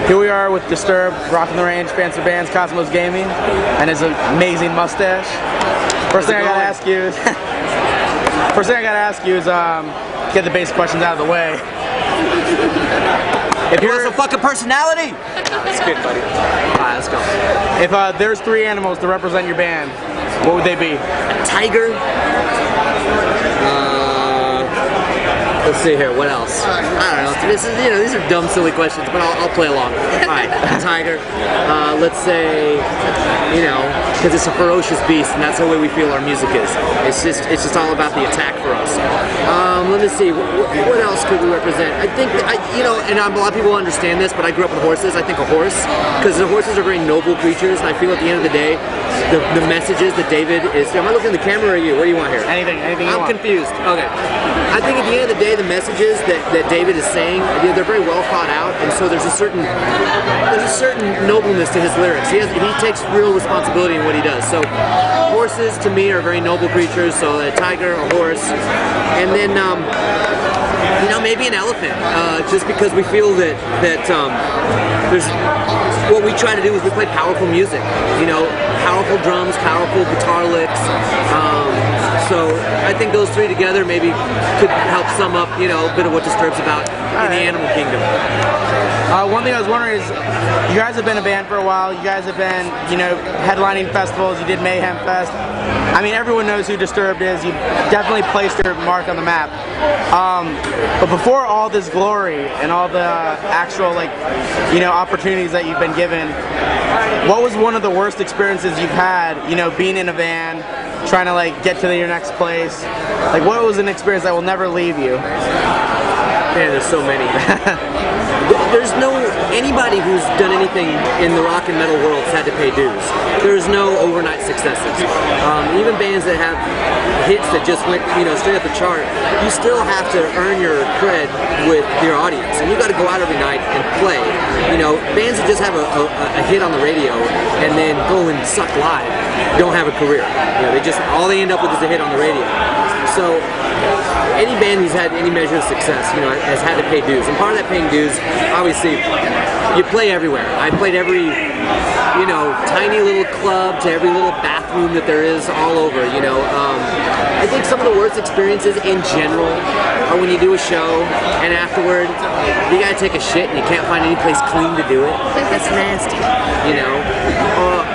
Here we are with Disturbed, rocking the range, Fancy Bands, Cosmos Gaming, and his amazing mustache. First thing I gotta ask you is, get the basic questions out of the way. If you're some fucking personality! That's good, buddy. Alright, let's go. If there's 3 animals to represent your band, what would they be? A tiger. Let's see here, what else? I don't know. This is, these are dumb, silly questions, but I'll play along. Alright, tiger. Let's say, because it's a ferocious beast, and that's the way we feel our music is. It's just all about the attack for us. Let me see, what else could we represent? I think, and a lot of people understand this, but I grew up with horses. I think a horse, because the horses are very noble creatures, and I feel at the end of the day, the messages that David is. Am I looking at the camera or you? What do you want here? Anything you want. I'm confused. Okay. I think at the end of the day, the messages that David is saying, they're very well thought out, and so there's a certain nobleness to his lyrics. He takes real responsibility in what he does. So horses to me are very noble creatures. So a tiger, a horse, and then maybe an elephant. Just because we feel that there's what we try to do is we play powerful music. Powerful drums, powerful guitar licks. So I think those 3 together maybe could help sum up, a bit of what Disturbed's about in the animal kingdom. One thing I was wondering is, you guys have been a band for a while. You guys have been, headlining festivals. You did Mayhem Fest. I mean, everyone knows who Disturbed is. You definitely placed your mark on the map. But before all this glory and all the actual, opportunities that you've been given, what was one of the worst experiences you've had, being in a van, trying to get to your next place? What was an experience that will never leave you? Man, there's so many. There's anybody who's done anything in the rock and metal world has had to pay dues. There's no overnight successes. Even bands that have hits that just went, straight up the chart, you still have to earn your cred with your audience, and you got to go out every night and play. Bands that just have a hit on the radio and then go and suck live don't have a career. All they end up with is a hit on the radio. So any band who's had any measure of success, has had to pay dues. And part of that paying dues, obviously, you play everywhere. I played every, tiny little club to every little bathroom that there is all over, I think some of the worst experiences in general are when you do a show and afterward you gotta take a shit and you can't find any place clean to do it. That's nasty,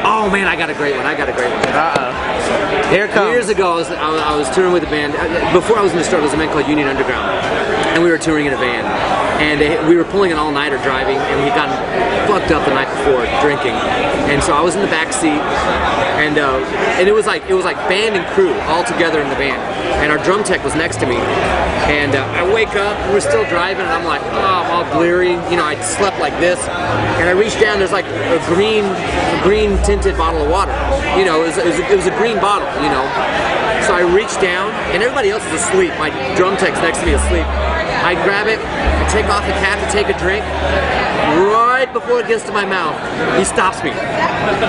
oh man, I got a great one. Uh-oh. Here it comes. Years ago, I was touring with a band. Before I was in the Disturbed, there was a band called Union Underground, and we were touring in a van. And we were pulling an all-nighter driving, and we had gotten fucked up the night before drinking. And so I was in the back seat, and it was like band and crew all together in the van. And our drum tech was next to me. And I wake up, and we're still driving, and I'm like, oh, I'm all bleary. I slept like this, and I reach down. There's like a green tinted bottle of water. It was a green bottle. So I reach down, and everybody else is asleep. My drum tech's next to me asleep. I grab it, I take off the cap to take a drink. Right before it gets to my mouth, he stops me.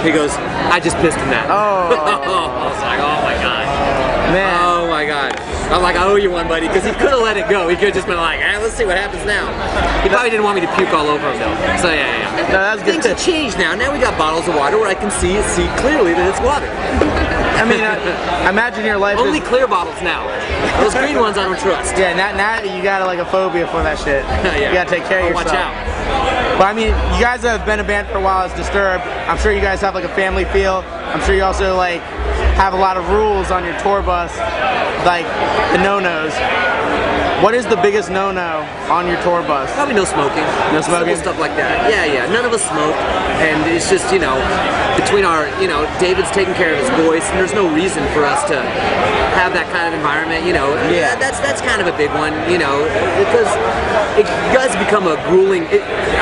He goes, I just pissed in that. Oh. I was like, oh my God. Man. Oh my God. I'm like, I owe you one, buddy, because he could have let it go. He could have just been like, let's see what happens now. He probably didn't want me to puke all over him though. So yeah. No, that's good. Things have changed now. Now we got bottles of water where I can see clearly that it's water. I mean, imagine your life. Only clear bottles now. Those green ones I don't trust. Yeah, now you got a phobia for that shit. Yeah. You gotta take care of yourself. Watch out. But I mean, you guys have been a band for a while as Disturbed. I'm sure you guys have a family feel. I'm sure you also have a lot of rules on your tour bus, the no-nos. What is the biggest no-no on your tour bus? Probably no smoking. No smoking? Stuff like that. Yeah. None of us smoke. And it's just, between our, David's taking care of his voice, and there's no reason for us to have that kind of environment, Yeah. That's kind of a big one, because it does become a grueling,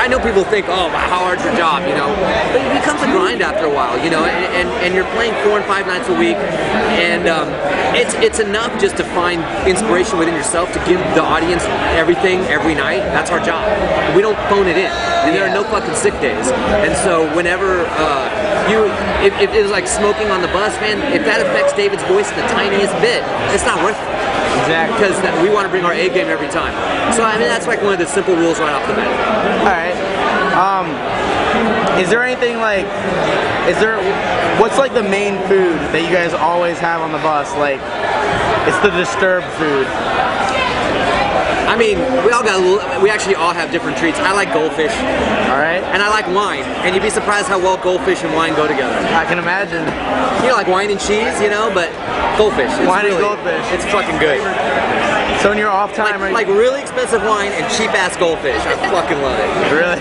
I know people think, oh, how hard's your job, but it becomes a grind after a while, and you're playing 4 and 5 nights a week, and it's enough just to find inspiration within yourself to give the audience everything every night. That's our job. We don't phone it in. And there are no fucking sick days. And so whenever if it was like smoking on the bus, man, if that affects David's voice the tiniest bit, it's not worth it. Exactly. Because we want to bring our A game every time. So I mean, that's one of the simple rules right off the bat. All right. Is there anything like, what's like the main food that you guys always have on the bus? Like, it's the Disturbed food. I mean, we actually all have different treats. I like goldfish. All right. And I like wine. And you'd be surprised how well goldfish and wine go together. I can imagine. You know, like wine and cheese, you know, but goldfish. Wine and goldfish. It's fucking good. So in your off time, like really expensive wine and cheap ass goldfish. I fucking love it. Really?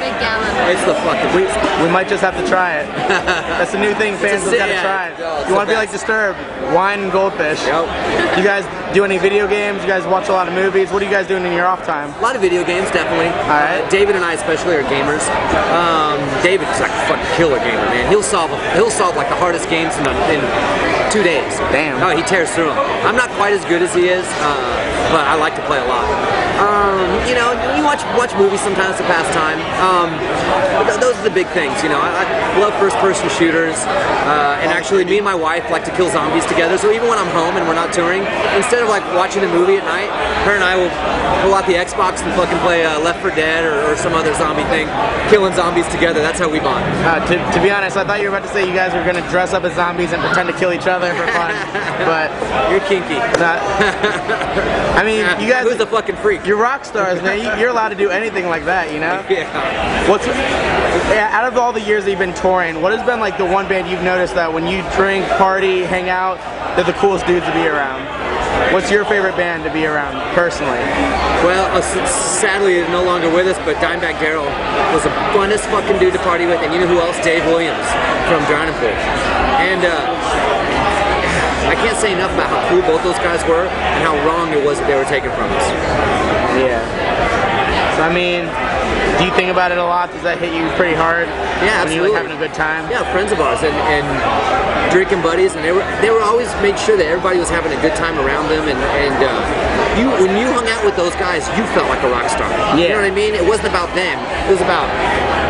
It's the fucking. We might just have to try it. That's a new thing fans have got to try. You want to be like Disturbed? Wine and goldfish. Yep. You guys do any video games? You guys watch a lot of movies? What are you guys doing in your off time? A lot of video games, definitely. All right. David and I especially are gamers. David's like a fucking killer gamer, man. He'll solve like the hardest games in 2 days. Damn. Oh, he tears through them. I'm not quite as good as he is, but I like to play a lot. You know, you watch movies sometimes to pass time. Those are the big things, you know. I love first-person shooters, and actually, me and my wife like to kill zombies together. So even when I'm home and we're not touring, instead of like watching a movie at night, her and I will pull out the Xbox and fucking play Left 4 Dead or some other zombie thing, killing zombies together. That's how we bond. To be honest, I thought you were about to say you guys were going to dress up as zombies and pretend to kill each other for fun, but you're kinky. I mean, you guys. Who's the fucking freak? You're rock stars, man. You're allowed to do anything like that, you know? Yeah. Out of all the years that you've been touring, what has been like the one band you've noticed that when you drink, party, hang out, they're the coolest dudes to be around? What's your favorite band to be around, personally? Well, sadly, no longer with us, but Dimebag Darrell was the funnest fucking dude to party with, and you know who else? Dave Williams from Drowning Pool. And I can't say enough about how cool both those guys were and how wrong it was that they were taken from us. Yeah. So, I mean, do you think about it a lot? Does that hit you pretty hard? Yeah, when absolutely. you like having a good time? Yeah, friends of ours and drinking buddies, and they were always made sure that everybody was having a good time around them, and when you hung out with those guys, you felt like a rock star. Yeah. You know what I mean? It wasn't about them. It was about.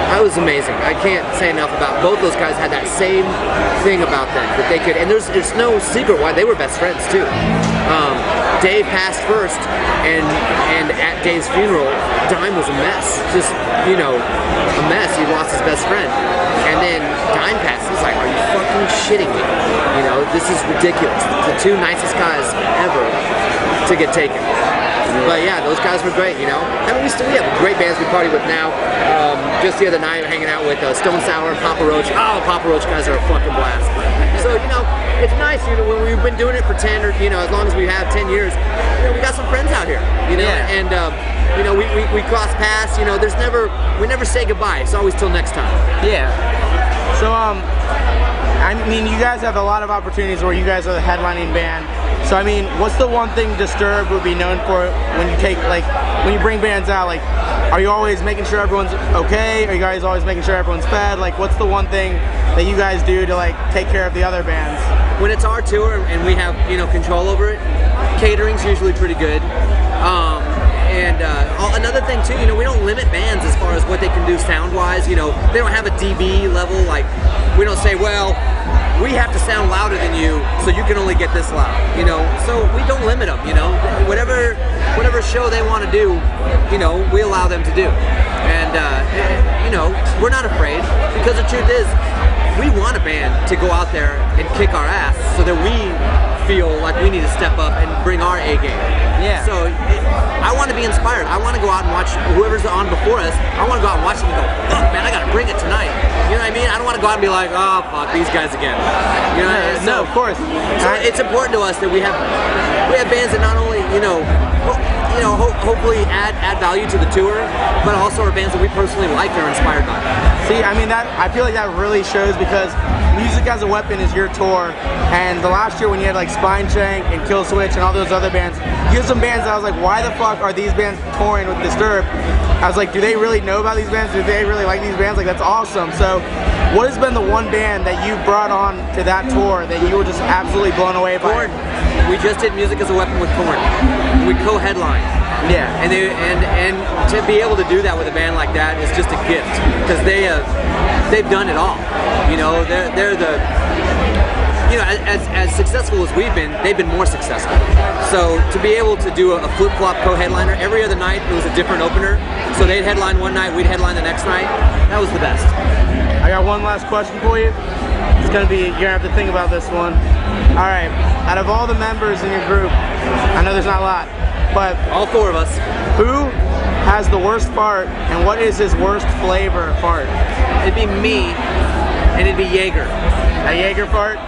It was amazing. I can't say enough about both those guys. Had that same thing about them that they could, and there's no secret why they were best friends too. Dave passed first, and at Dave's funeral, Dime was a mess. Just, you know, a mess. He lost his best friend. And then Dime passed. He's like, are you fucking shitting me? You know, this is ridiculous. The two nicest guys ever to get taken. But yeah, those guys were great, you know. I mean, we have great bands we party with now. Just the other night, hanging out with Stone Sour and Papa Roach. Oh, Papa Roach guys are a fucking blast. So, you know, it's nice, you know, when we've been doing it for 10 or, you know, as long as we have 10 years, you know, we got some friends out here, you know, and, you know, we cross paths, you know, we never say goodbye. It's always till next time. Yeah. So, I mean, you guys have a lot of opportunities where you guys are the headlining band. So, I mean, what's the one thing Disturbed would be known for when you take, like, when you bring bands out? Like, are you always making sure everyone's okay? Are you guys always making sure everyone's fed? Like, what's the one thing that you guys do to, like, take care of the other bands? When it's our tour and we have, you know, control over it, catering's usually pretty good. Another thing too, you know, we don't limit bands as far as what they can do sound-wise. You know, they don't have a dB level. Like, we don't say, well, we have to sound louder than you, so you can only get this loud. You know, so we don't limit them. You know, whatever show they want to do, you know, we allow them to do. And you know, we're not afraid, because the truth is, we want a band to go out there and kick our ass, so that we feel like we need to step up and bring our A game. Yeah. So I want to be inspired. I want to go out and watch whoever's on before us. I want to go out and watch them and go, fuck, man, I got to bring it tonight. You know what I mean? I don't want to go out and be like, oh, fuck, these guys again. You know? No, of course. So it's important to us that we have bands that not only, you know, hopefully add value to the tour, but also are bands that we personally like and are inspired by. See, I mean, I feel like that really shows, because Music as a Weapon is your tour, and the last year when you had like Spineshank and Killswitch and all those other bands, you had some bands that I was like, why the fuck are these bands touring with Disturbed? I was like, do they really know about these bands? Do they really like these bands? Like, that's awesome. So, what has been the one band that you brought on to that tour that you were just absolutely blown away by? Korn. We just did Music as a Weapon with Korn. We co-headlined. Yeah. And to be able to do that with a band like that is just a gift, because they've done it all. You know, they're the, you know, as successful as we've been, they've been more successful. So to be able to do a flip-flop co-headliner every other night, it was a different opener. So they'd headline one night, we'd headline the next night. That was the best. I got one last question for you. It's gonna be, you're gonna have to think about this one. All right, out of all the members in your group, I know there's not a lot, but all 4 of us. Who has the worst fart, and what is his worst flavor fart? It'd be me, and it'd be Jaeger. A Jaeger fart?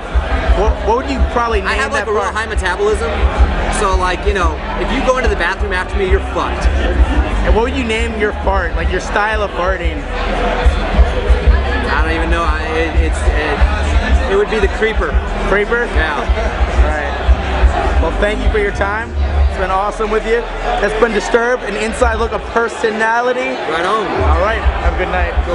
What would you probably name that I have like a real fart? high metabolism, so like, you know, if you go into the bathroom after me, you're fucked. And what would you name your fart? Like your style of farting? I don't even know. It would be the creeper. Creeper? Yeah. Alright. Well, thank you for your time. It's been awesome with you. That's been Disturbed, an inside look of personality. Right on. Alright, have a good night. Cool.